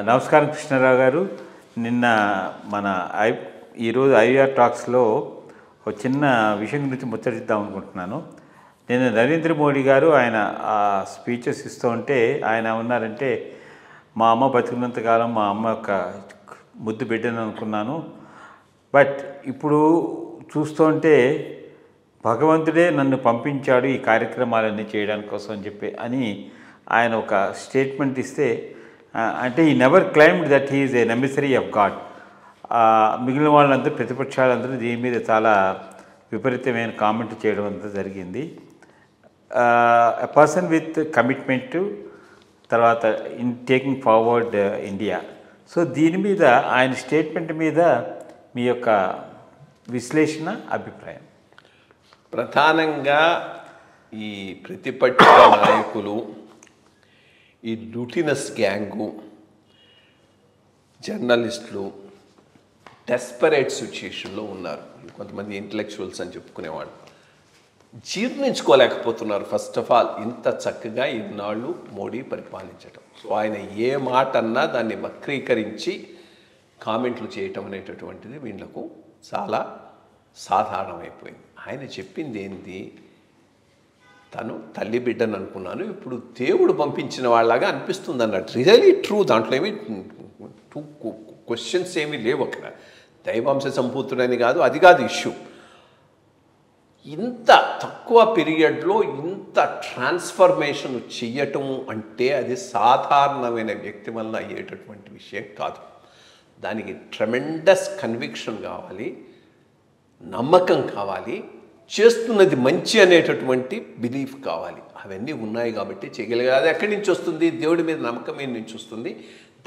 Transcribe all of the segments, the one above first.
నమస్కారం కృష్ణారావు గారు. నిన్న మన ఈరోజు ఐఆర్ టాక్స్లో ఒక చిన్న విషయం గురించి ముచ్చటిద్దాం అనుకుంటున్నాను. నేను నరేంద్ర మోడీ గారు ఆయన ఆ స్పీచెస్ ఇస్తూ ఉంటే ఆయన ఉన్నారంటే, మా అమ్మ బతికినంతకాలం మా అమ్మ యొక్క ముద్దు బిడ్డను అనుకున్నాను, బట్ ఇప్పుడు చూస్తుంటే భగవంతుడే నన్ను పంపించాడు ఈ కార్యక్రమాలన్నీ చేయడానికి కోసం అని చెప్పి ఆయన ఒక స్టేట్మెంట్ ఇస్తే, అంటే ఈ never claimed that he is a emissary of God. మిగిలిన వాళ్ళందరూ ప్రతిపక్షాలందరూ దీని మీద చాలా విపరీతమైన కామెంట్ చేయడం అంతా జరిగింది. ఎ పర్సన్ విత్ కమిట్మెంట్, తర్వాత in taking forward India. So దీని మీద ఆయన స్టేట్మెంట్ మీద మీ యొక్క విశ్లేషణ, అభిప్రాయం? ప్రధానంగా ఈ ప్రతిపక్ష నాయకులు, ఈ లూటినస్ గ్యాంగు, జర్నలిస్టులు డెస్పరేట్ సిచ్యుయేషన్లో ఉన్నారు. కొంతమంది ఇంటలెక్చువల్స్ అని చెప్పుకునేవాళ్ళు జీర్ణించుకోలేకపోతున్నారు. ఫస్ట్ ఆఫ్ ఆల్ ఇంత చక్కగా ఇన్నాళ్ళు మోడీ పరిపాలించడం, సో ఆయన ఏ మాట అన్నా దాన్ని వక్రీకరించి కామెంట్లు చేయటం అనేటటువంటిది వీళ్ళకు చాలా సాధారణమైపోయింది. ఆయన చెప్పింది ఏంది, తను తల్లి బిడ్డను అనుకున్నాను, ఇప్పుడు దేవుడు పంపించిన వాళ్ళగా అనిపిస్తుంది అన్నట్టు. Really true. దాంట్లో ఏమి టూ క్వశ్చన్స్ ఏమీ లేవు అక్కడ. దైవాంశ సంభూతుడని కాదు, అది కాదు ఇష్యూ. ఇంత తక్కువ పీరియడ్లో ఇంత ట్రాన్స్ఫర్మేషన్ చెయ్యటం అంటే అది సాధారణమైన వ్యక్తి వల్ల అయ్యేటటువంటి విషయం కాదు. దానికి ట్రెమెండస్ కన్విక్షన్ కావాలి, నమ్మకం కావాలి, చేస్తున్నది మంచి అనేటటువంటి బిలీఫ్ కావాలి. అవన్నీ ఉన్నాయి కాబట్టి చేయగలిగారు. అది ఎక్కడి నుంచి వస్తుంది? దేవుడి మీద నమ్మకం మీద నుంచి వస్తుంది,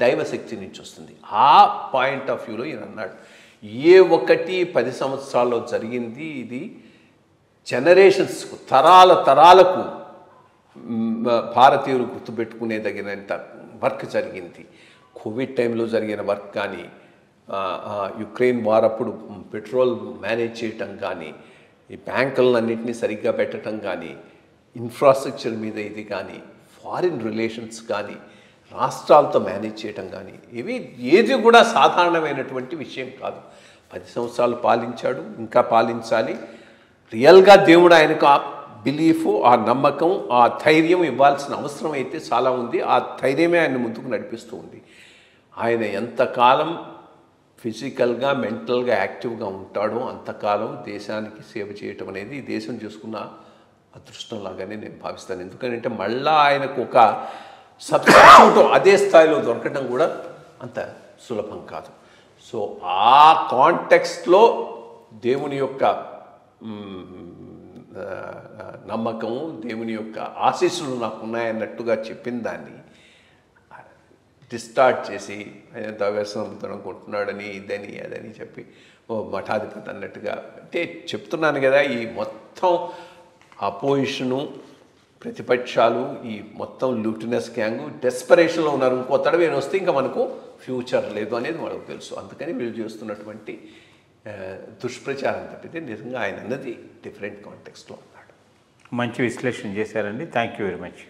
దైవశక్తి నుంచి వస్తుంది. ఆ పాయింట్ ఆఫ్ వ్యూలో ఈయన అన్నాడు, ఏ ఒకటి 10 సంవత్సరాల్లో జరిగింది, ఇది జనరేషన్స్కు, తరాలకు భారతీయులు గుర్తుపెట్టుకునేదగినంత వర్క్ జరిగింది. కోవిడ్ టైంలో జరిగిన వర్క్ కానీ, యుక్రెయిన్ వార్ అప్పుడు పెట్రోల్ మేనేజ్ చేయటం కానీ, ఈ బ్యాంకులన్నింటినీ సరిగ్గా పెట్టడం కానీ, ఇన్ఫ్రాస్ట్రక్చర్ మీద ఇది కానీ, ఫారిన్ రిలేషన్స్ కానీ, రాష్ట్రాలతో మేనేజ్ చేయటం కానీ, ఇవి ఏది కూడా సాధారణమైనటువంటి విషయం కాదు. 10 సంవత్సరాలు పాలించాడు, ఇంకా పాలించాలి. రియల్గా దేవుడు ఆయనకు ఆ బిలీఫు, ఆ నమ్మకం, ఆ ధైర్యం ఇవ్వాల్సిన అవసరం అయితే చాలా ఉంది. ఆ ధైర్యమే ఆయన ముందుకు నడిపిస్తూ ఉంది. ఆయన ఎంతకాలం ఫిజికల్గా, మెంటల్గా యాక్టివ్గా ఉంటాడో అంతకాలం దేశానికి సేవ చేయటం అనేది ఈ దేశం చేసుకున్న అదృష్టంలాగానే నేను భావిస్తాను. ఎందుకంటే మళ్ళా ఆయనకు ఒక సబ్స్టిట్యూట్ అదే స్థాయిలో దొరకటం కూడా అంత సులభం కాదు. సో ఆ కాంటెక్స్ట్లో దేవుని యొక్క నమ్మకము, దేవుని యొక్క ఆశీస్సులు నాకు ఉన్నాయన్నట్టుగా చెప్పిన దాన్ని డిస్టార్ట్ చేసి ఆయన దవ్యసనం అనుకుంటున్నాడని, ఇదని అదని చెప్పి ఓ మఠాధిపతి అన్నట్టుగా అంటే చెప్తున్నాను కదా. ఈ మొత్తం అపోజిషను, ప్రతిపక్షాలు, ఈ మొత్తం లూటినస్ గ్యాంగు డెస్పరేషన్లో ఉన్నారు. ఇంకో తడవ వస్తే ఇంకా మనకు ఫ్యూచర్ లేదు అనేది మనకు తెలుసు. అందుకని వీళ్ళు చేస్తున్నటువంటి దుష్ప్రచారం తప్పితే నిజంగా ఆయన అన్నది డిఫరెంట్ కాంటెక్స్ట్లో అన్నాడు. మంచి విశ్లేషణ చేశారండి. Thank you very much.